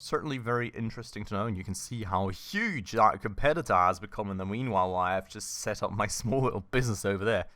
certainly very interesting to know, and you can see how huge that competitor has become in the meanwhile while I have just set up my small little business over there.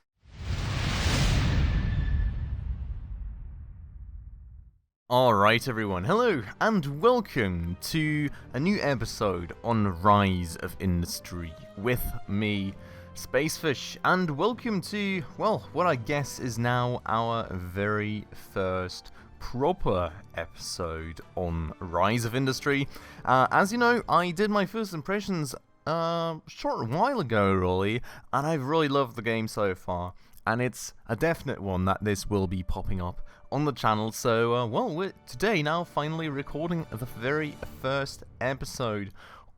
Alright everyone, hello and welcome to a new episode on Rise of Industry with me, Spacefish, and welcome to, well, what I guess is now our very first proper episode on Rise of Industry. As you know, I did my first impressions a short while ago, really, and I've really loved the game so far, and it's a definite one that this will be popping up on the channel. So, well, we're today now finally recording the very first episode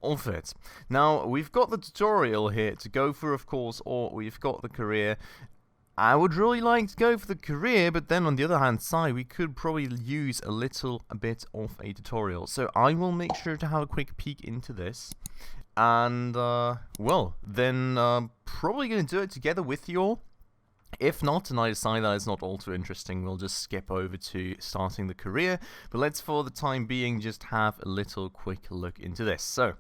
of it. Now, we've got the tutorial here to go through, of course, or we've got the career. I would really like to go for the career, but then on the other hand side, we could probably use a little bit of a tutorial. So I will make sure to have a quick peek into this. And, well, then probably going to do it together with you all. If not, and I decide that it's not all too interesting, we'll just skip over to starting the career. But let's, for the time being, just have a little quick look into this. So,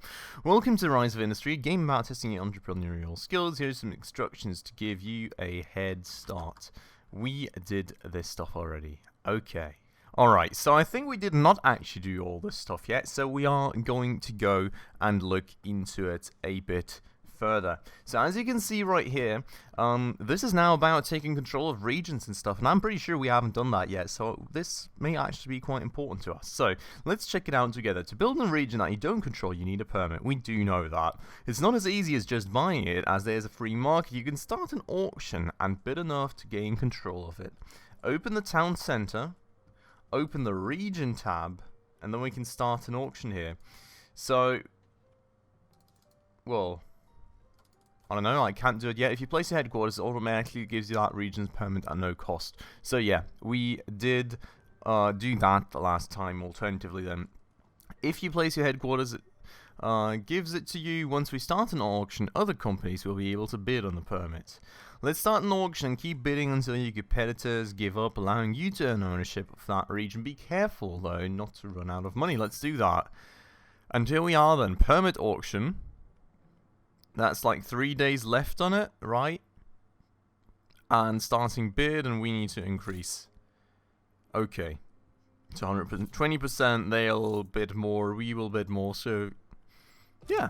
welcome to Rise of Industry, a game about testing your entrepreneurial skills. Here's some instructions to give you a head start. We did this stuff already. Okay. Alright, so I think we did not actually do all this stuff yet, so we are going to go and look into it a bit further. So as you can see right here, this is now about taking control of regions and stuff, and I'm pretty sure we haven't done that yet, so this may actually be quite important to us. So let's check it out together. To build a region that you don't control, you need a permit. We do know that. It's not as easy as just buying it, as there's a free market. You can start an auction and bid enough to gain control of it. Open the town center, open the region tab, and then we can start an auction here. So, well, I don't know, I can't do it yet. If you place your headquarters, it automatically gives you that region's permit at no cost. So yeah, we did do that the last time. Alternatively then, if you place your headquarters, it gives it to you. Once we start an auction, other companies will be able to bid on the permit. Let's start an auction and keep bidding until your competitors give up, allowing you to earn ownership of that region. Be careful though, not to run out of money. Let's do that. And here we are then, permit auction. That's like 3 days left on it, right? And starting bid, and we need to increase. Okay. To 100%. 20%, they'll bid more, we will bid more, so yeah.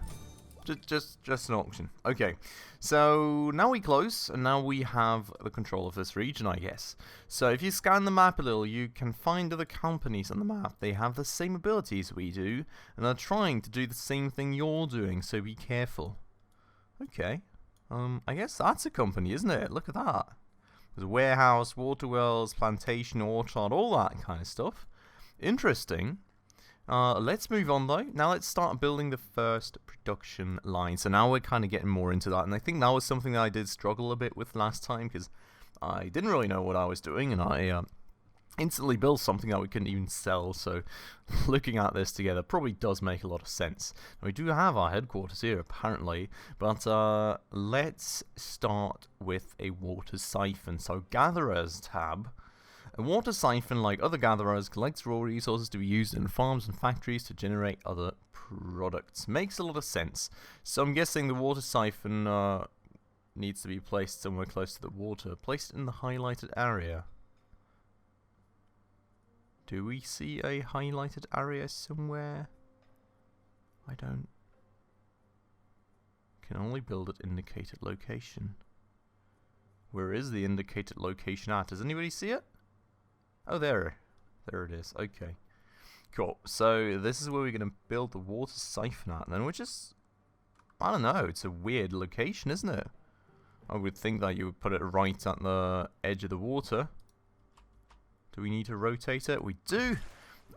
Just an auction. Okay. So now we close, and now we have the control of this region, I guess. So if you scan the map a little, you can find other companies on the map. They have the same abilities we do, and are trying to do the same thing you're doing, so be careful. Okay, I guess that's a company, isn't it? Look at that. There's a warehouse, water wells, plantation, orchard, all that kind of stuff. Interesting. Let's move on though. Now let's start building the first production line. So now we're kind of getting more into that, and I think that was something that I did struggle a bit with last time, because I didn't really know what I was doing, and I instantly built something that we couldn't even sell. So looking at this together probably does make a lot of sense. We do have our headquarters here apparently, but let's start with a water siphon. So gatherers tab. A water siphon, like other gatherers, collects raw resources to be used in farms and factories to generate other products. Makes a lot of sense. So I'm guessing the water siphon needs to be placed somewhere close to the water, placed in the highlighted area. Do we see a highlighted area somewhere? I don't. Can only build at indicated location. Where is the indicated location at? Does anybody see it? Oh, there. There it is. Okay. Cool. So this is where we're going to build the water siphon at. And then we're just, I don't know, it's a weird location, isn't it? I would think that you would put it right at the edge of the water. Do we need to rotate it? We do.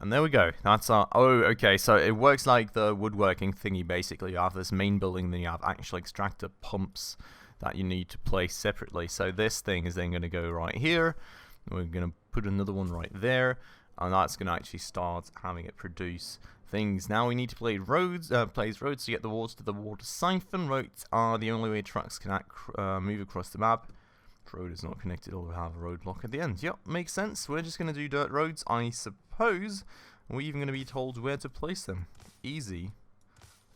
And there we go. That's our... Oh, okay. So it works like the woodworking thingy, basically. You have this main building, then you have actual extractor pumps that you need to place separately. So this thing is then going to go right here. We're going to put another one right there. And that's going to actually start having it produce things. Now we need to place roads to get the water to the water siphon. Roads are the only way trucks can move across the map. Road is not connected, or we'll have a roadblock at the end. Yep, makes sense. We're just going to do dirt roads, I suppose. We're even going to be told where to place them. Easy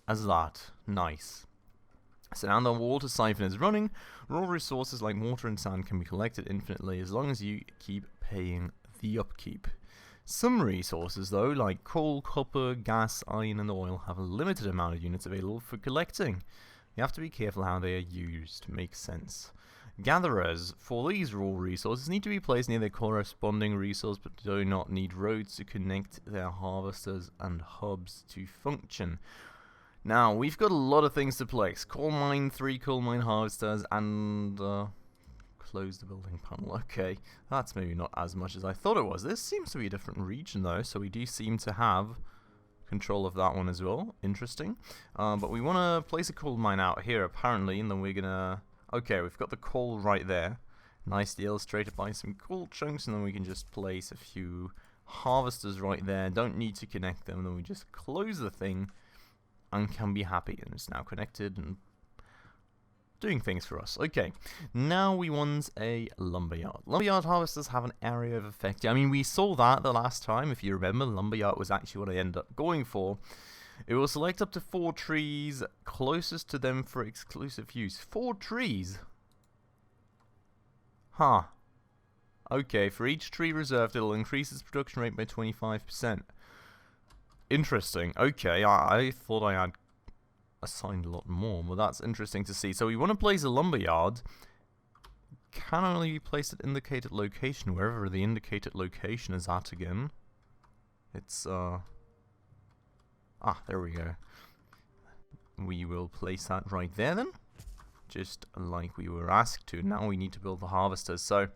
as that. Nice. So now the water siphon is running. Raw resources like water and sand can be collected infinitely as long as you keep paying the upkeep. Some resources though, like coal, copper, gas, iron and oil, have a limited amount of units available for collecting. You have to be careful how they are used. Makes sense. Gatherers for these raw resources need to be placed near their corresponding resource but do not need roads to connect their harvesters and hubs to function. Now, we've got a lot of things to place. Coal mine, 3 coal mine harvesters, and close the building panel. Okay, that's maybe not as much as I thought it was. This seems to be a different region though, so we do seem to have control of that one as well. Interesting. But we want to place a coal mine out here apparently, and then we're gonna... Okay, we've got the coal right there. Nicely illustrated by some coal chunks, and then we can just place a few harvesters right there. Don't need to connect them, and then we just close the thing and can be happy, and it's now connected and doing things for us. Okay, now we want a lumberyard. Lumberyard harvesters have an area of effect. I mean, we saw that the last time, if you remember. Lumberyard was actually what I ended up going for. It will select up to 4 trees closest to them for exclusive use. 4 trees? Huh. Okay, for each tree reserved, it'll increase its production rate by 25%. Interesting. Okay, I thought I had assigned a lot more, but that's interesting to see. So we want to place a lumberyard. Can only be placed at indicated location, wherever the indicated location is at again. It's, there we go. We will place that right there then. Just like we were asked to. Now we need to build the harvesters. So,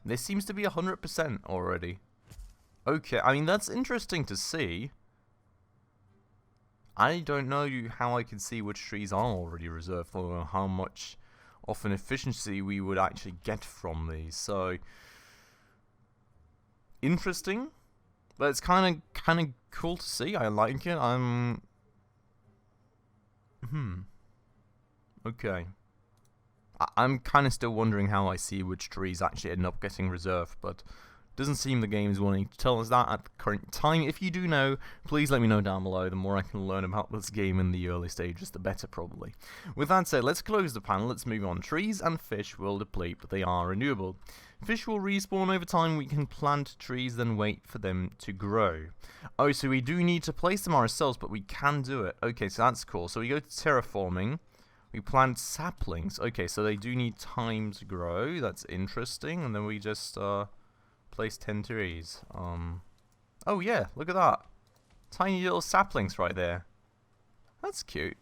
this seems to be 100% already. Okay, I mean, that's interesting to see. I don't know how I can see which trees are already reserved, or how much of an efficiency we would actually get from these. So, interesting, but it's kind of cool to see. I like it. Okay. I'm kind of still wondering how I see which trees actually end up getting reserved, but doesn't seem the game is wanting to tell us that at the current time. If you do know, please let me know down below. The more I can learn about this game in the early stages, the better probably. With that said, let's close the panel. Let's move on. Trees and fish will deplete, but they are renewable. Fish will respawn over time. We can plant trees, then wait for them to grow. Oh, so we do need to place them ourselves, but we can do it. Okay, so that's cool. So we go to terraforming. We plant saplings. Okay, so they do need time to grow. That's interesting. And then we just place 10 trees. Oh yeah, look at that. Tiny little saplings right there. That's cute.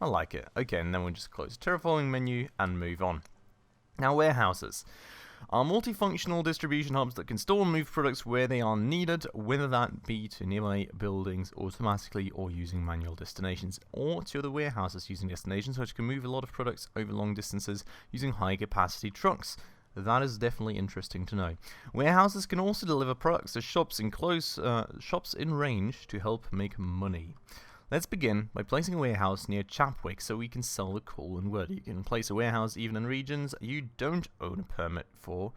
I like it. Okay, and then we'll just close the terraforming menu and move on. Now, warehouses are multifunctional distribution hubs that can store and move products where they are needed, whether that be to nearby buildings automatically or using manual destinations, or to other warehouses using destinations which can move a lot of products over long distances using high capacity trucks. That is definitely interesting to know. Warehouses can also deliver products to shops in range to help make money. Let's begin by placing a warehouse near Chapwick so we can sell the coal and wood. You can place a warehouse even in regions you don't own a permit for,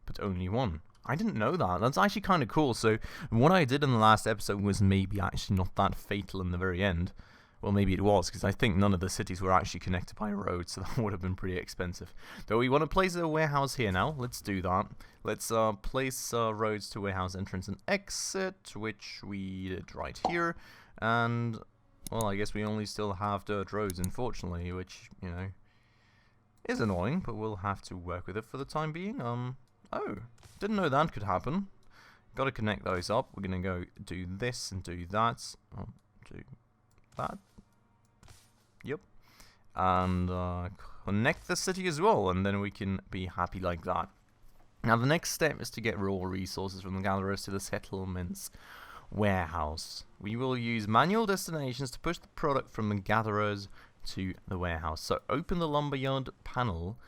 but only one. I didn't know that. That's actually kind of cool. So what I did in the last episode was maybe actually not that fatal in the very end. Well, maybe it was, because I think none of the cities were actually connected by a road, so that would have been pretty expensive. Though we want to place a warehouse here now. Let's do that. Let's place roads to warehouse entrance and exit, which we did right here. And, well, I guess we only still have dirt roads, unfortunately, which, you know, is annoying, but we'll have to work with it for the time being. Oh, didn't know that could happen. Got to connect those up. We're going to go do this and do that. Do that. Yep. And connect the city as well, and then we can be happy like that. Now the next step is to get raw resources from the gatherers to the settlement's warehouse. We will use manual destinations to push the product from the gatherers to the warehouse. So open the lumberyard panel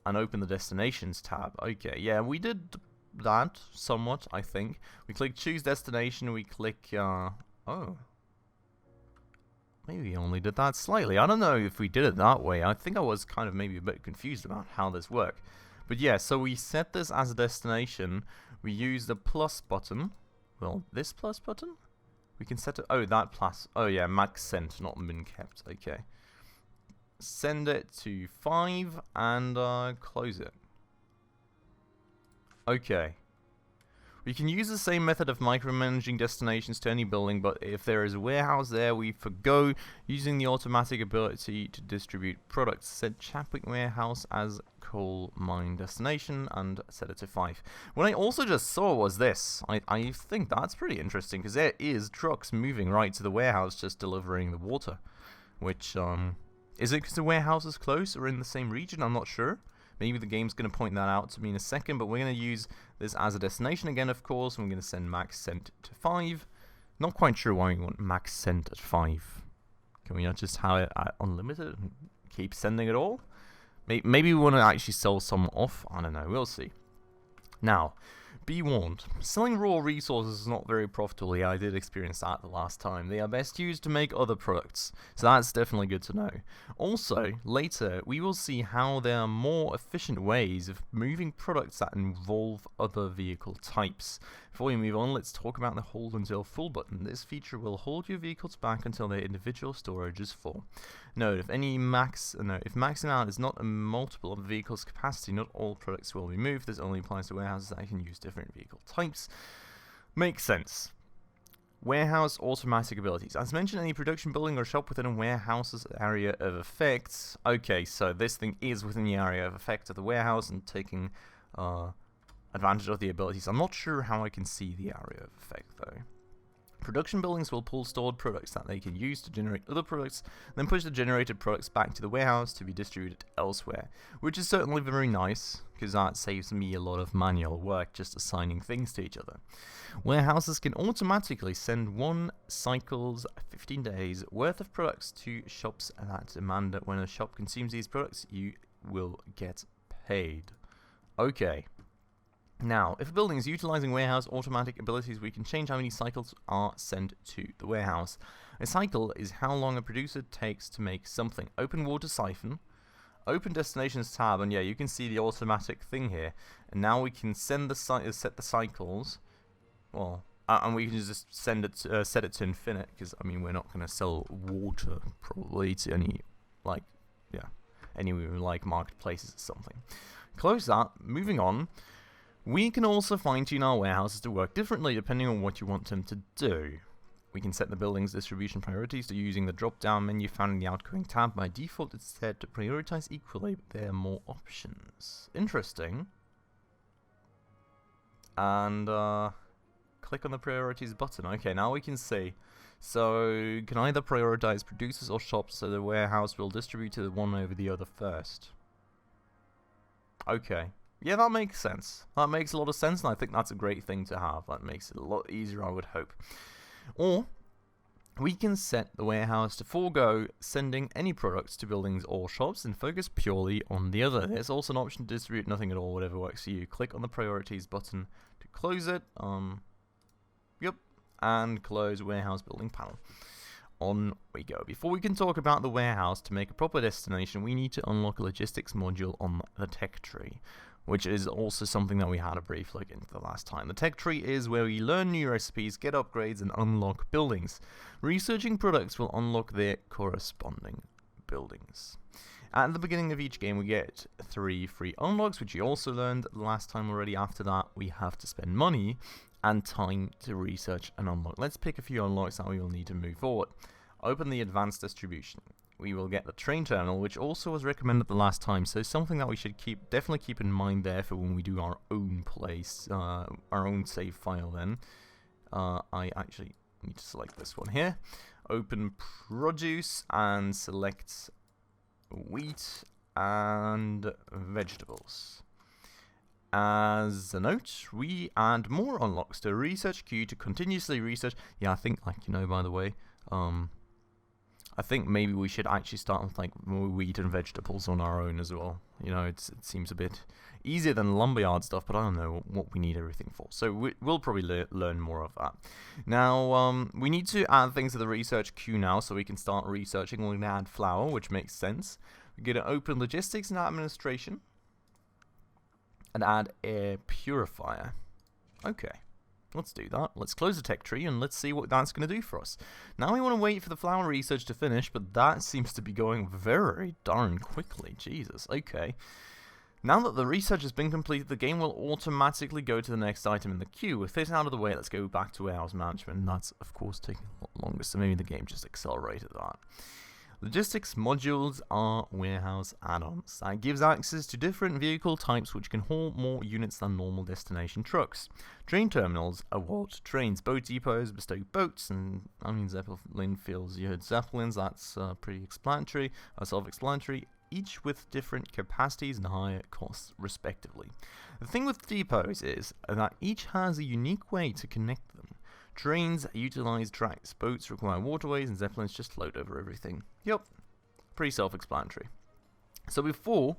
and open the destinations tab. Okay, yeah, we did that somewhat, I think. We click choose destination, we click oh. Maybe we only did that slightly. I don't know if we did it that way. I think I was kind of maybe a bit confused about how this worked. But yeah, so we set this as a destination. We use the plus button. well, this plus button? We can set it, oh, that plus, oh yeah, max sent, not min kept, okay. Send it to 5 and close it. Okay. We can use the same method of micromanaging destinations to any building, but if there is a warehouse there, we forgo using the automatic ability to distribute products. Set Chapwick Warehouse as coal mine destination and set it to 5. What I also just saw was this. I think that's pretty interesting, because there is trucks moving right to the warehouse just delivering the water. Which, is it because the warehouse is close or in the same region? I'm not sure. Maybe the game's going to point that out to me in a second, but we're going to use this as a destination again, of course. I'm going to send max sent to 5. Not quite sure why we want max sent at 5. Can we not just have it at unlimited and keep sending it all? Maybe we want to actually sell some off. I don't know. We'll see. Now, be warned, selling raw resources is not very profitable. Yeah, I did experience that the last time. They are best used to make other products, so that's definitely good to know. Also, later, we will see how there are more efficient ways of moving products that involve other vehicle types. Before we move on, let's talk about the hold until full button. This feature will hold your vehicles back until their individual storage is full. Note, if maxing out is not a multiple of the vehicle's capacity, not all products will be moved. This only applies to warehouses that can use different vehicle types. Makes sense. Warehouse automatic abilities. As mentioned, any production building or shop within a warehouse's area of effect. Okay, so this thing is within the area of effect of the warehouse and taking advantage of the abilities. I'm not sure how I can see the area of effect though. Production buildings will pull stored products that they can use to generate other products, then push the generated products back to the warehouse to be distributed elsewhere, which is certainly very nice, because that saves me a lot of manual work just assigning things to each other. Warehouses can automatically send 1 cycle's 15 days worth of products to shops that demand that when a shop consumes these products, you will get paid. Okay. Now, if a building is utilizing warehouse automatic abilities, we can change how many cycles are sent to the warehouse. A cycle is how long a producer takes to make something. Open water siphon, open destinations tab, and yeah, you can see the automatic thing here. And now we can send the set the cycles. Well, and we can just send it set it to infinite, because I mean we're not going to sell water probably to any marketplaces or something. Close that. Moving on. We can also fine-tune our warehouses to work differently depending on what you want them to do. We can set the building's distribution priorities to using the drop-down menu found in the outgoing tab. By default, it's set to prioritize equally, but there are more options. Interesting. And click on the priorities button. Okay, now we can see. So, can either prioritize producers or shops, so the warehouse will distribute to the one over the other first. Okay. Yeah, that makes sense. That makes a lot of sense, and I think that's a great thing to have. That makes it a lot easier, I would hope. Or, we can set the warehouse to forego sending any products to buildings or shops and focus purely on the other. There's also an option to distribute nothing at all, whatever works for you. Click on the priorities button to close it. And close warehouse building panel. On we go. Before we can talk about the warehouse, to make a proper destination, we need to unlock a logistics module on the tech tree, which is also something that we had a brief look into the last time. The tech tree is where we learn new recipes, get upgrades, and unlock buildings. Researching products will unlock their corresponding buildings. At the beginning of each game, we get 3 free unlocks, which you also learned last time already. After that, we have to spend money and time to research and unlock. Let's pick a few unlocks that we will need to move forward. Open the advanced distribution. We will get the train terminal, which also was recommended the last time, so something that we should definitely keep in mind there for when we do our own our own save file then. I actually need to select this one here. Open produce and select wheat and vegetables. As a note, we add more unlocks to a research queue to continuously research. Yeah, I think, by the way, I think maybe we should actually start with more wheat and vegetables on our own as well. It seems a bit easier than lumberyard stuff, but I don't know what we need everything for. So we'll probably learn more of that. Now, we need to add things to the research queue now so we can start researching. We're going to add flour, which makes sense. We're going to open logistics and administration and add air purifier. Okay. Let's do that. Let's close the tech tree and let's see what that's going to do for us. Now we want to wait for the flower research to finish, but that seems to be going very darn quickly. Jesus. Okay. Now that the research has been completed, the game will automatically go to the next item in the queue. With this out of the way, let's go back to warehouse management. And that's, of course, taking a lot longer, so maybe the game just accelerated that. Logistics modules are warehouse add-ons. That gives access to different vehicle types which can haul more units than normal destination trucks. Train terminals are what? Trains. Boat depots bestow boats, and I mean Zeppelin fills you heard Zeppelins, that's pretty explanatory, self-explanatory, each with different capacities and higher costs respectively. The thing with depots is that each has a unique way to connect them. Trains utilize tracks, boats require waterways, and Zeppelins just float over everything. Yep, pretty self-explanatory. So before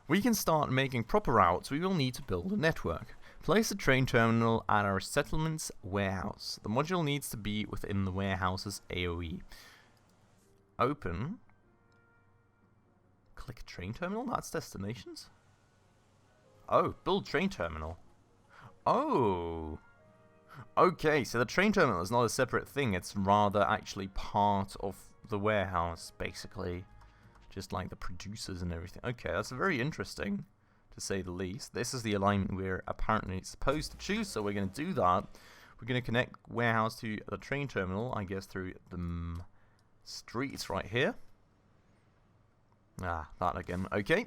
we can start making proper routes, we will need to build a network. Place a train terminal at our settlement's warehouse. The module needs to be within the warehouse's AoE. Open. Click train terminal, that's destinations. Oh, build train terminal. Oh. Okay, so the train terminal is not a separate thing, it's rather actually part of the warehouse, basically. Just like the producers and everything. Okay, that's very interesting, to say the least. This is the alignment we're apparently supposed to choose, so we're going to do that. We're going to connect warehouse to the train terminal, I guess through the streets right here. Ah, that again. Okay.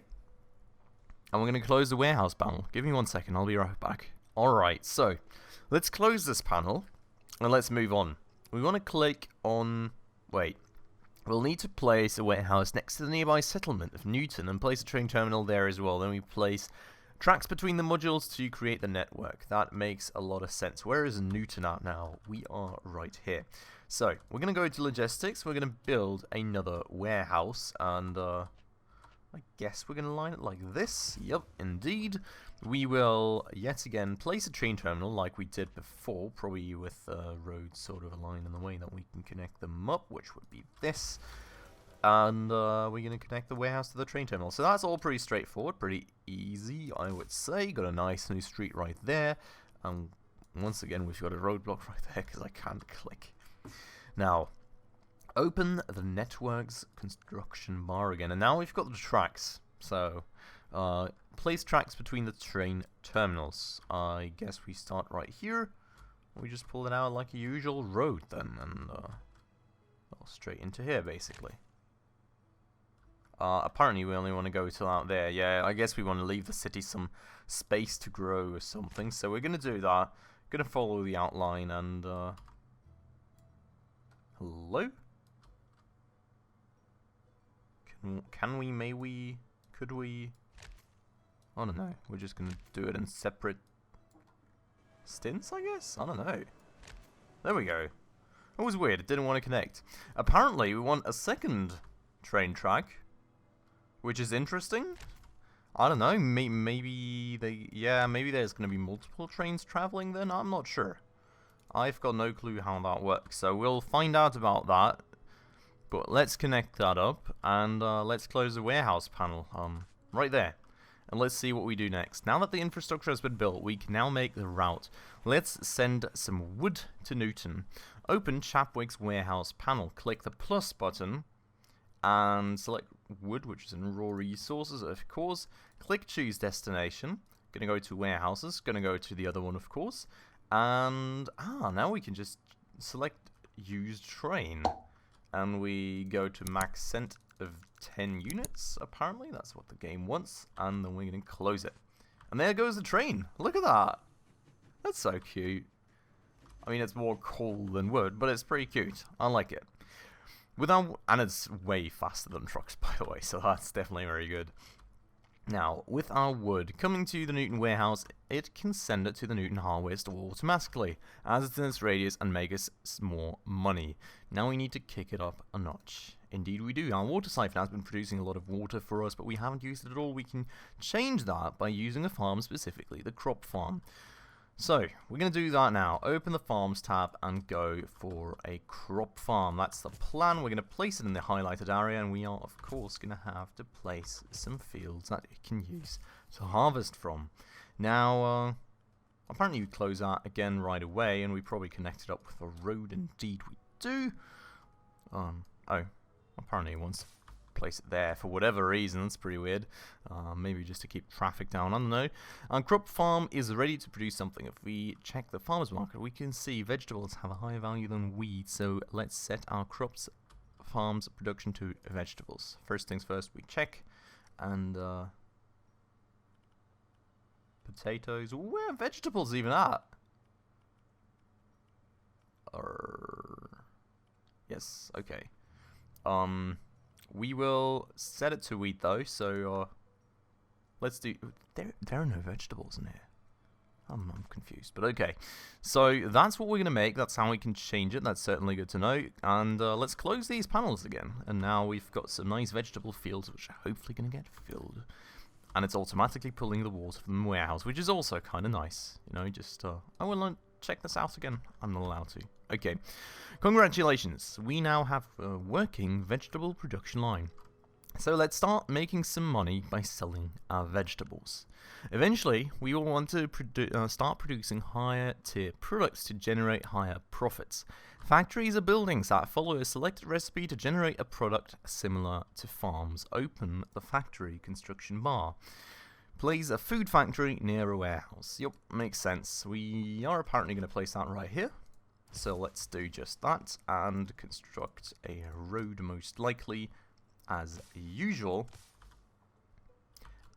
And we're going to close the warehouse panel. Give me 1 second, I'll be right back. Alright, so let's close this panel and let's move on. We want to click on... Wait. We'll need to place a warehouse next to the nearby settlement of Newton and place a train terminal there as well. Then we place tracks between the modules to create the network. That makes a lot of sense. Where is Newton at now? We are right here. So, we're going to go to logistics. We're going to build another warehouse and... I guess we're going to line it like this. Yep, indeed. We will, yet again, place a train terminal like we did before, probably with roads sort of aligned in the way that we can connect them up, which would be this. And we're going to connect the warehouse to the train terminal. So that's all pretty straightforward, pretty easy, I would say. Got a nice new street right there. And once again, we've got a roadblock right there because I can't click. Now... open the network's construction bar again, and now we've got the tracks. So, place tracks between the train terminals. I guess we start right here. We just pull it out like a usual road then, and well, straight into here basically. Apparently we only want to go till out there. Yeah, I guess we want to leave the city some space to grow or something. So we're gonna do that. Gonna follow the outline and hello. Can we, may we, could we? I don't know. We're just gonna do it in separate stints, I guess? I don't know. There we go. It was weird, it didn't want to connect. Apparently, we want a second train track, which is interesting. I don't know, maybe maybe there's gonna be multiple trains traveling then? I'm not sure. I've got no clue how that works, so we'll find out about that. But let's connect that up, and let's close the warehouse panel right there. And let's see what we do next. Now that the infrastructure has been built, we can now make the route. Let's send some wood to Newton. Open Chapwick's warehouse panel. Click the plus button, and select wood, which is in raw resources, of course. Click choose destination. Gonna go to warehouses. Gonna go to the other one, of course. And, now we can just select use train. And we go to max sent of 10 units, apparently. That's what the game wants. And then we're going to close it. And there goes the train. Look at that. That's so cute. I mean, it's more coal than wood, but it's pretty cute. I like it. And it's way faster than trucks, by the way, so that's definitely very good. Now, with our wood coming to the Newton warehouse, it can send it to the Newton hardware store automatically, as it's in its radius and make us more money. Now we need to kick it up a notch. Indeed we do. Our water siphon has been producing a lot of water for us, but we haven't used it at all. We can change that by using a farm, specifically the crop farm. So, we're going to do that now. Open the Farms tab and go for a crop farm. That's the plan. We're going to place it in the highlighted area, and we are, of course, going to have to place some fields that it can use to harvest from. Now, apparently we close that again right away, and we probably connect it up with a road. Indeed we do. Oh, apparently it wants to place it there for whatever reason. That's pretty weird. Maybe just to keep traffic down, I don't know. Our crop farm is ready to produce something. If we check the farmer's market, we can see vegetables have a higher value than wheat, so let's set our crops farm's production to vegetables. First things first, we check, and potatoes. Where are vegetables even at? Yes, okay. We will set it to wheat though, so let's do. There are no vegetables in here. I'm confused, but okay. So that's what we're gonna make. That's how we can change it. That's certainly good to know. And let's close these panels again. And now we've got some nice vegetable fields, which are hopefully gonna get filled. And it's automatically pulling the water from the warehouse, which is also kind of nice. You know, just I will check this out again. I'm not allowed to. Okay, congratulations. We now have a working vegetable production line. So let's start making some money by selling our vegetables. Eventually, we will want to start producing higher tier products to generate higher profits. Factories are buildings that follow a selected recipe to generate a product similar to farms. Open the factory construction bar. Place a food factory near a warehouse. Yep, makes sense. We are apparently going to place that right here. So let's do just that and construct a road most likely as usual.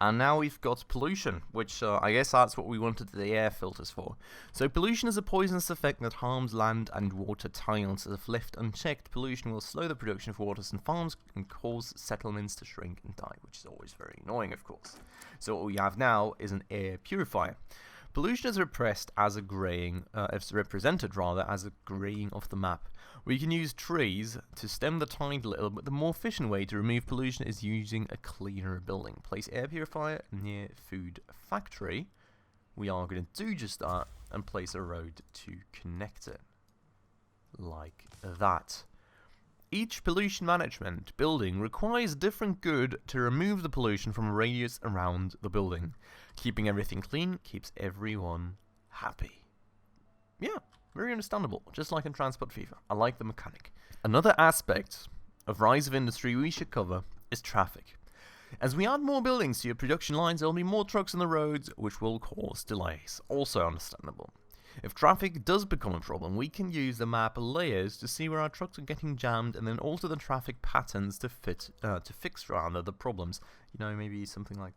And now we've got pollution, which I guess that's what we wanted the air filters for. So pollution is a poisonous effect that harms land and water tiles. If left unchecked, pollution will slow the production of waters and farms and cause settlements to shrink and die, which is always very annoying, of course. So what we have now is an air purifier. Pollution is repressed as a graying, it's represented rather as a graying of the map. We can use trees to stem the tide a little, but the more efficient way to remove pollution is using a cleaner building. Place air purifier near food factory. We are going to do just that and place a road to connect it. Like that. Each pollution management building requires a different good to remove the pollution from a radius around the building. Keeping everything clean keeps everyone happy. Yeah, very understandable, just like in Transport FIFA. I like the mechanic. Another aspect of Rise of Industry we should cover is traffic. As we add more buildings to your production lines, there will be more trucks on the roads, which will cause delays. Also understandable. If traffic does become a problem, we can use the map layers to see where our trucks are getting jammed and then alter the traffic patterns to fix rather the problems. You know, maybe something like,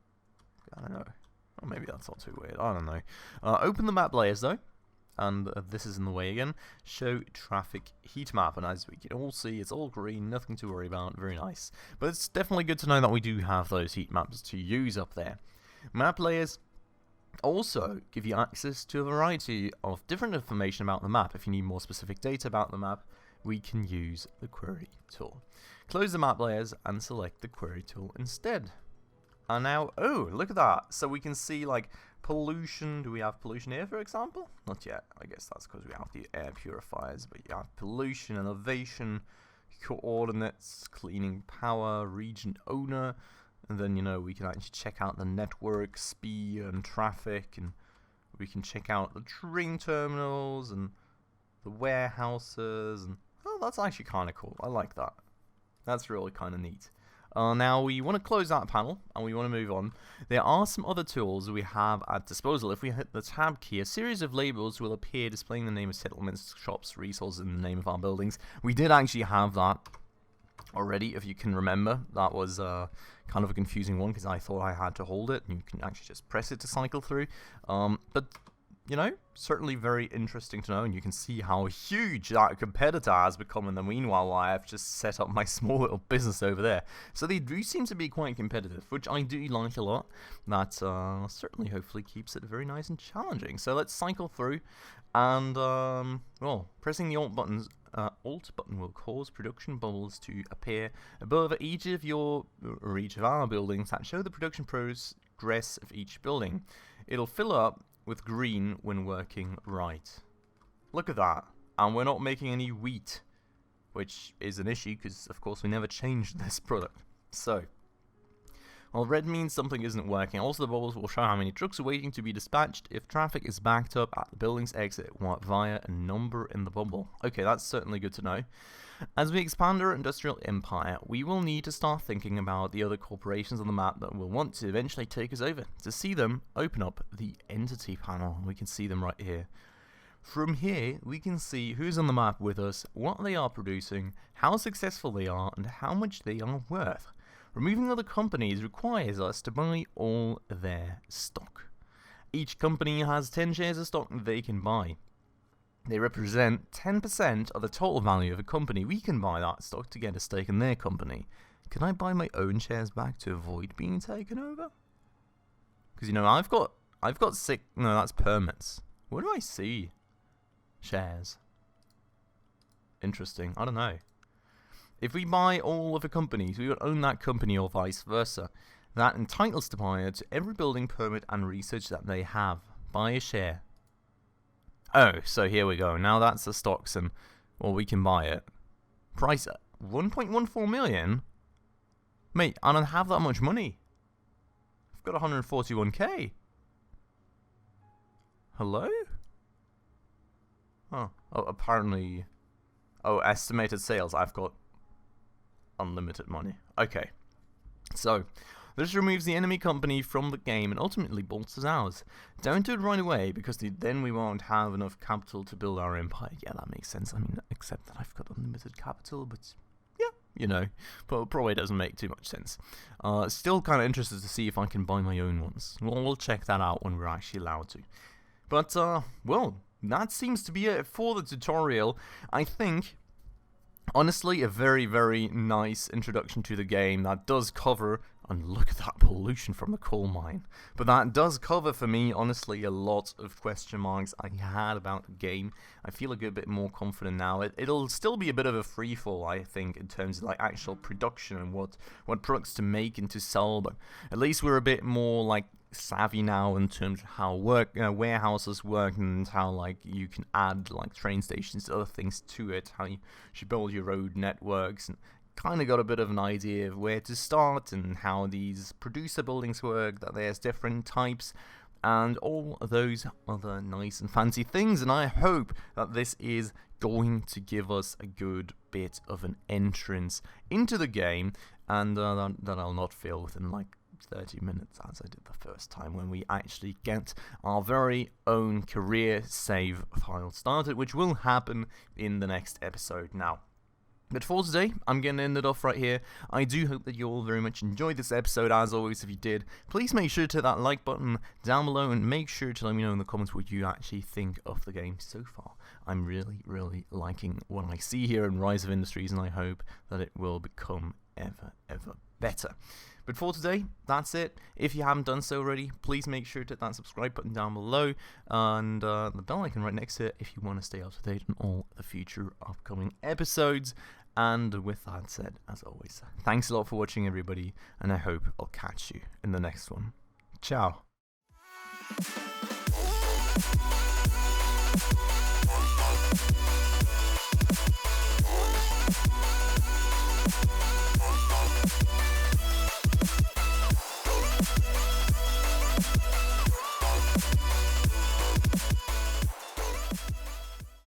I don't know. Or maybe that's not too weird. I don't know. Open the map layers though. And this is in the way again. Show traffic heat map. And as we can all see, it's all green. Nothing to worry about. Very nice. But it's definitely good to know that we do have those heat maps to use up there. Map layers also give you access to a variety of different information about the map. If you need more specific data about the map, we can use the query tool. Close the map layers and select the query tool instead. And now, oh, look at that. So we can see like pollution. Do we have pollution here, for example? Not yet. I guess that's because we have the air purifiers. But you have pollution, elevation, coordinates, cleaning power, region owner. And then, you know, we can actually check out the network, speed, and traffic. And we can check out the train terminals and the warehouses. And oh, that's actually kind of cool. I like that. That's really kind of neat. Now we want to close that panel and we want to move on. There are some other tools we have at disposal. If we hit the tab key, a series of labels will appear displaying the name of settlements, shops, resources, and the name of our buildings. We did actually have that already, if you can remember. That was kind of a confusing one because I thought I had to hold it and you can actually just press it to cycle through. But you know, certainly very interesting to know, and you can see how huge that competitor has become in the meanwhile while I've just set up my small little business over there. So they do seem to be quite competitive, which I do like a lot. That certainly hopefully keeps it very nice and challenging. So let's cycle through, and well, pressing the Alt button will cause production bubbles to appear above each of our buildings that show the production progress of each building. It'll fill up with green when working right. Look at that. And we're not making any wheat, which is an issue because, of course, we never changed this product. So, Well, red means something isn't working. Also, the bubbles will show how many trucks are waiting to be dispatched if traffic is backed up at the building's exit via a number in the bubble. Okay, that's certainly good to know. As we expand our industrial empire, we will need to start thinking about the other corporations on the map that will want to eventually take us over. To see them, open up the entity panel. We can see them right here. From here, we can see who's on the map with us, what they are producing, how successful they are, and how much they are worth. Removing other companies requires us to buy all their stock. Each company has 10 shares of stock they can buy. They represent 10% of the total value of a company. We can buy that stock to get a stake in their company. Can I buy my own shares back to avoid being taken over? Because, you know, I've got 6... No, that's permits. Where do I see shares? Interesting. I don't know. If we buy all of the companies, we would own that company or vice versa. That entitles the buyer to every building permit and research that they have. Buy a share. Oh, so here we go. Now that's the stocks and, well, we can buy it. Price 1.14 million? Mate, I don't have that much money. I've got 141k. Hello? Oh, apparently... Oh, estimated sales. I've got unlimited money. Okay. So, this removes the enemy company from the game and ultimately bolsters ours. Don't do it right away, because then we won't have enough capital to build our empire. Yeah, that makes sense. I mean, except that I've got unlimited capital, but yeah, you know, but probably doesn't make too much sense. Still kind of interested to see if I can buy my own ones. Well, we'll check that out when we're actually allowed to. But, well, that seems to be it for the tutorial. I think... honestly, a very, very nice introduction to the game that does cover, and look at that pollution from the coal mine, but that does cover for me, honestly, a lot of question marks I had about the game. I feel a good bit more confident now. It'll still be a bit of a freefall, I think, in terms of like actual production and what products to make and to sell, but at least we're a bit more like savvy now in terms of how warehouses work and how like you can add like train stations and other things to it, how you should build your road networks, and kind of got a bit of an idea of where to start and how these producer buildings work, that there's different types and all those other nice and fancy things. And I hope that this is going to give us a good bit of an entrance into the game, and that I'll not fail within like 30 minutes as I did the first time, when we actually get our very own career save file started, which will happen in the next episode now. But for today, I'm going to end it off right here. I do hope that you all very much enjoyed this episode. As always, if you did, please make sure to hit that like button down below and make sure to let me know in the comments what you actually think of the game so far. I'm really, really liking what I see here in Rise of Industries, and I hope that it will become ever, ever better. But for today, that's it. If you haven't done so already, please make sure to hit that subscribe button down below and the bell icon right next to it if you want to stay up to date on all the future upcoming episodes. And with that said, as always, thanks a lot for watching, everybody, and I hope I'll catch you in the next one. Ciao.